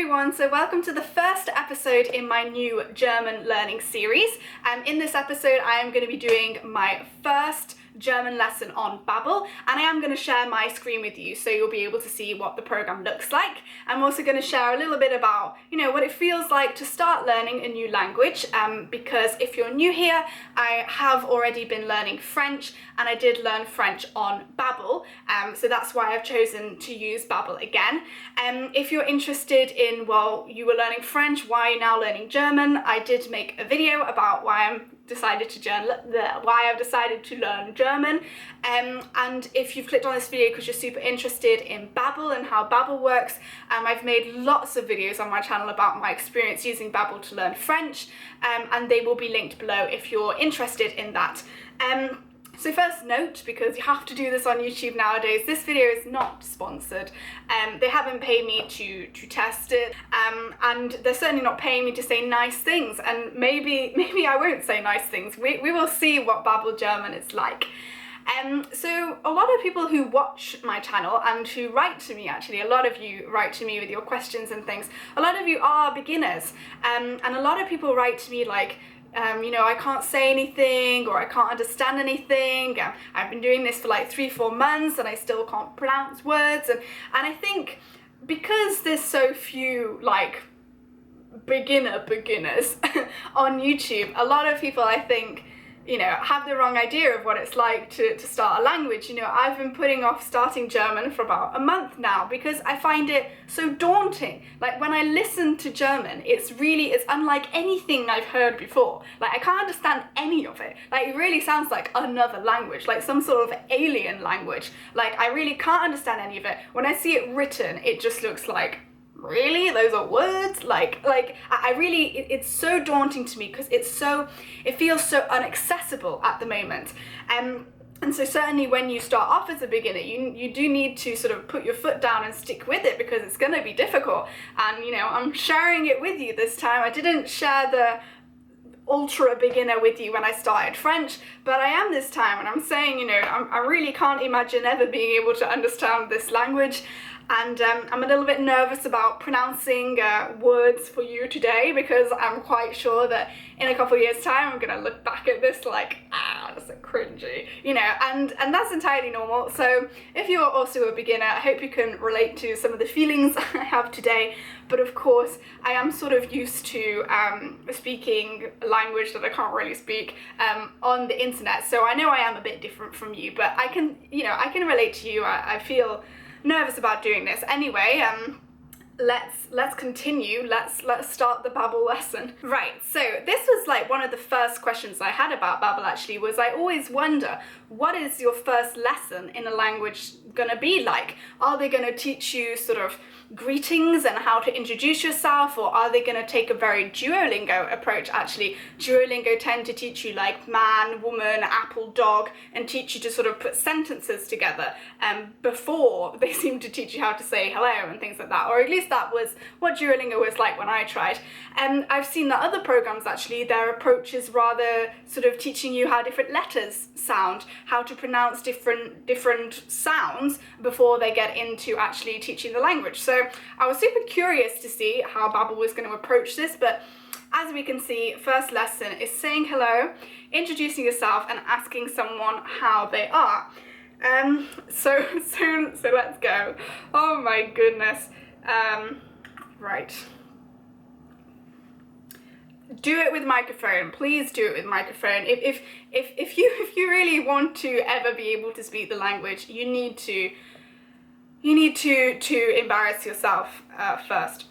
everyone, so welcome to the first episode in my new German learning series. In this episode I am going to be doing my first German lesson on Babbel, and I am going to share my screen with you so you'll be able to see what the program looks like. I'm also going to share a little bit about, what it feels like to start learning a new language, because if you're new here, I have already been learning French, and I did learn French on Babbel, so that's why I've chosen to use Babbel again. If you're interested in, you were learning French, why are you now learning German? I did make a video about why I've decided to learn German, and if you've clicked on this video because you're super interested in Babbel and how Babbel works, I've made lots of videos on my channel about my experience using Babbel to learn French, and they will be linked below if you're interested in that. So first note, because you have to do this on YouTube nowadays, this video is not sponsored. They haven't paid me to test it, and they're certainly not paying me to say nice things, and maybe I won't say nice things. We will see what Babbel German is like. So a lot of people who watch my channel and who write to me, actually, a lot of you write to me with your questions and things, a lot of you are beginners, and a lot of people write to me like, I can't say anything, or I can't understand anything. I've been doing this for like 3-4 months and I still can't pronounce words, and I think because there's so few like beginners on YouTube, a lot of people, I think, have the wrong idea of what it's like to start a language. I've been putting off starting German for about a month now because I find it so daunting. Like, when I listen to German, it's unlike anything I've heard before. Like, I can't understand any of it. Like, it really sounds like another language, like some sort of alien language. Like, I really can't understand any of it. When I see it written, it just looks like, really? Those are words? It's so daunting to me because it feels so inaccessible at the moment. And so certainly when you start off as a beginner, you do need to sort of put your foot down and stick with it because it's going to be difficult. And, I'm sharing it with you this time. I didn't share the ultra beginner with you when I started French, but I am this time, and I'm saying, I really can't imagine ever being able to understand this language. And I'm a little bit nervous about pronouncing words for you today because I'm quite sure that in a couple of years' time I'm going to look back at this like, that's so cringy, and that's entirely normal. So if you're also a beginner, I hope you can relate to some of the feelings I have today. But of course, I am sort of used to speaking a language that I can't really speak on the internet. So I know I am a bit different from you, but I can relate to you. I feel nervous about doing this. Anyway, let's continue. Let's start the Babbel lesson. Right, so this was like one of the first questions I had about Babbel, actually, was I always wonder, what is your first lesson in a language gonna be like? Are they gonna teach you sort of greetings and how to introduce yourself, or are they going to take a very Duolingo approach? Actually, Duolingo tend to teach you like man, woman, apple, dog, and teach you to sort of put sentences together before they seem to teach you how to say hello and things like that, or at least that was what Duolingo was like when I tried. And I've seen that other programs, actually, their approach is rather sort of teaching you how different letters sound, how to pronounce different sounds before they get into actually teaching the language. So I was super curious to see how Babbel was going to approach this, but as we can see, first lesson is saying hello, introducing yourself, and asking someone how they are. So let's go. Oh my goodness. Right. Do it with microphone. Please do it with microphone. If you really want to ever be able to speak the language, you need to embarrass yourself first.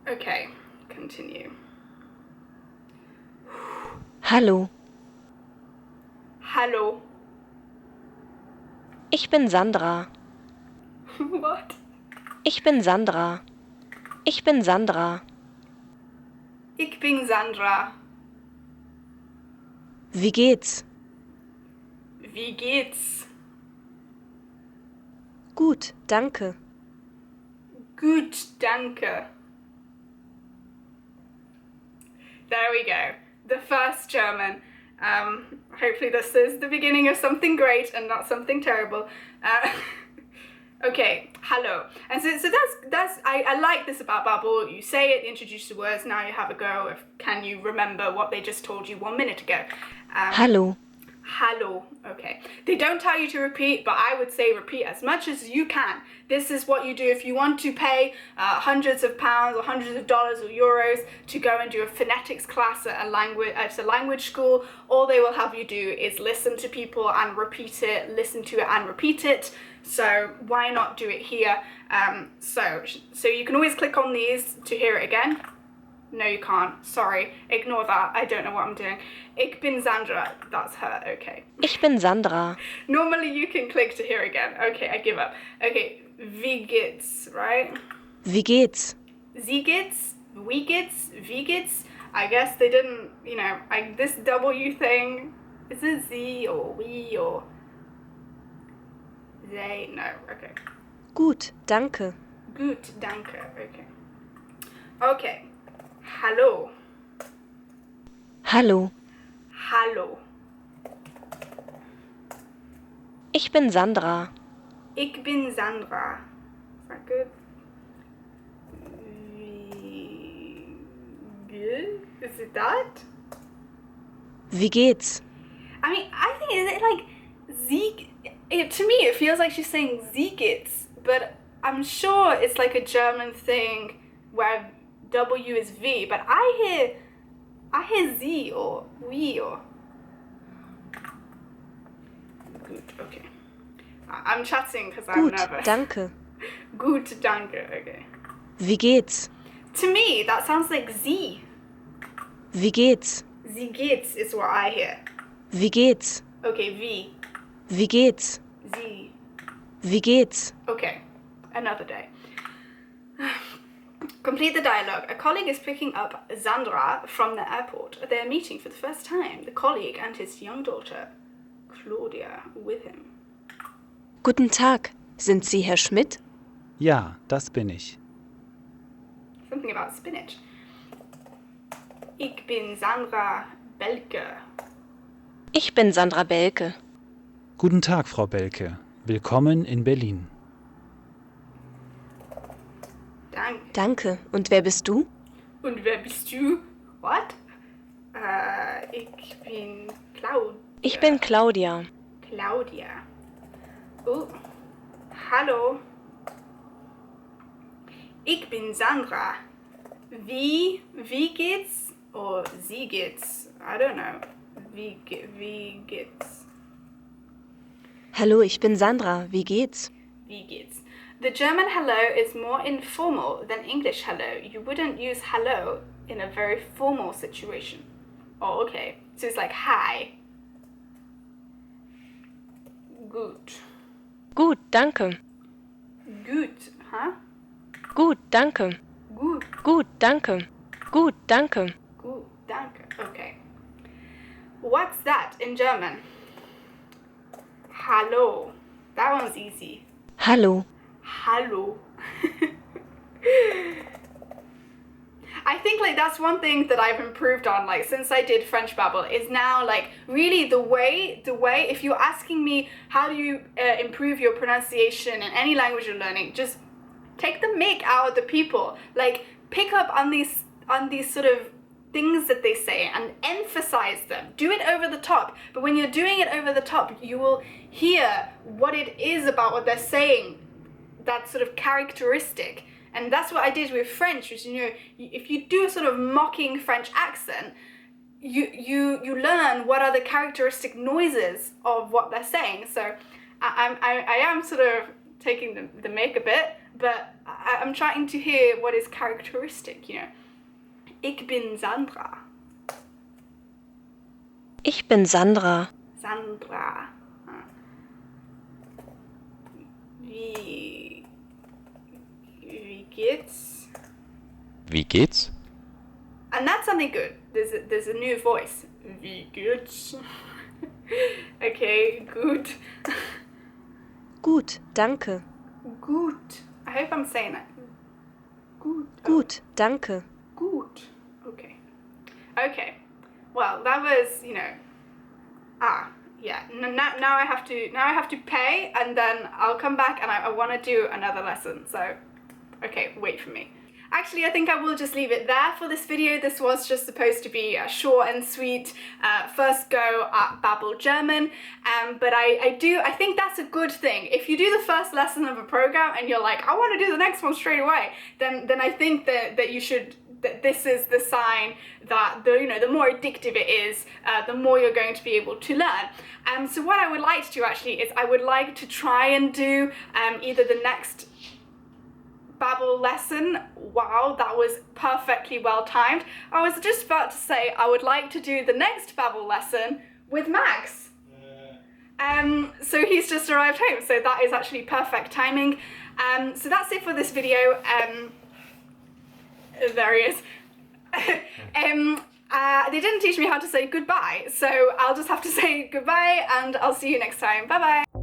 Okay, continue. Hallo, Hallo. ich bin Sandra. What? Ich bin Sandra. Ich bin Sandra. Ich bin Sandra. Wie geht's? Wie geht's? Gut, danke. Gut, danke. There we go. The first German. Hopefully this is the beginning of something great and not something terrible. Okay, hello. And so that's I like this about Babbel. You say it, introduce the words, now you have a go of can you remember what they just told you 1 minute ago. Hallo. Hello. Okay. They don't tell you to repeat, but I would say repeat as much as you can. This is what you do if you want to pay hundreds of pounds or hundreds of dollars or euros to go and do a phonetics class at a language school. All they will have you do is listen to people and repeat it, listen to it and repeat it. So why not do it here? So you can always click on these to hear it again. No, you can't. Sorry. Ignore that. I don't know what I'm doing. Ich bin Sandra. That's her. Okay. Ich bin Sandra. Normally you can click to hear again. Okay, I give up. Okay, wie geht's, right? Wie geht's? Sie geht's, wie geht's, wie geht's. I guess they didn't, this W thing, is it sie or we or they? No, okay. Gut, danke. Gut, danke. Okay. Okay. Hallo. Hallo. Hallo. Ich bin Sandra. Ich bin Sandra. Is that good? Good? Is it that? Wie geht's? I mean, I think, is it like sie? To me, it feels like she's saying sie geht's, but I'm sure it's like a German thing where W is V, but I hear sie or we or. Good, okay. I'm chatting because I'm Gut, nervous. danke. Gut, danke, okay. Wie geht's? To me, that sounds like sie. Wie geht's? Sie geht's is what I hear. Wie geht's? Okay, wie. Wie geht's? Sie. Wie geht's? Okay, another day. Complete the dialogue. A colleague is picking up Sandra from the airport. They're meeting for the first time. The colleague and his young daughter, Claudia, with him. Guten Tag. Sind Sie Herr Schmidt? Ja, das bin ich. Something about spinach. Ich bin Sandra Belke. Ich bin Sandra Belke. Guten Tag, Frau Belke. Willkommen in Berlin. Danke. Danke. Und wer bist du? Und wer bist du? What? Ich bin Claudia. Ich bin Claudia. Claudia. Oh, hallo. Ich bin Sandra. Wie geht's? Or sie geht's? I don't know. Wie geht's? Hallo, ich bin Sandra. Wie geht's? Wie geht's? The German hello is more informal than English hello. You wouldn't use hello in a very formal situation. Oh, okay. So it's like hi. Gut. Gut, danke. Gut, huh? Gut, danke. Gut. Gut, danke. Gut, danke. Gut, danke. Okay. What's that in German? Hallo. That one's easy. Hallo. Hallo. I think like that's one thing that I've improved on like since I did French Babbel is now like really the way if you're asking me how do you improve your pronunciation in any language you're learning, just take the mick out of the people, like pick up on these sort of things that they say and emphasize them. Do it over the top, but when you're doing it over the top you will hear what it is about what they're saying, that sort of characteristic. And that's what I did with French, which, if you do a sort of mocking French accent, you learn what are the characteristic noises of what they're saying. So I am sort of taking the make a bit, but I'm trying to hear what is characteristic, Ich bin Sandra. Ich bin Sandra. Sandra. Wie geht's? Wie geht's? And that's something good. There's a new voice. Wie geht's? Okay, gut. Gut, danke. Gut. I hope I'm saying that. Gut. Gut, danke. Gut. Okay. Okay. Well, that was, yeah, now I have to pay, and then I'll come back and I want to do another lesson. So, okay, wait for me. Actually, I think I will just leave it there for this video. This was just supposed to be a short and sweet first go at Babbel German, but I think that's a good thing. If you do the first lesson of a program and you're like, I want to do the next one straight away, then I think that you should. That this is the sign that the more addictive it is, the more you're going to be able to learn. So what I would like to do actually is I would like to try and do either the next Babbel lesson. Wow, that was perfectly well timed. I was just about to say I would like to do the next Babbel lesson with Max. So he's just arrived home, so that is actually perfect timing. So that's it for this video. There he is. They didn't teach me how to say goodbye, so I'll just have to say goodbye, and I'll see you next time. Bye bye.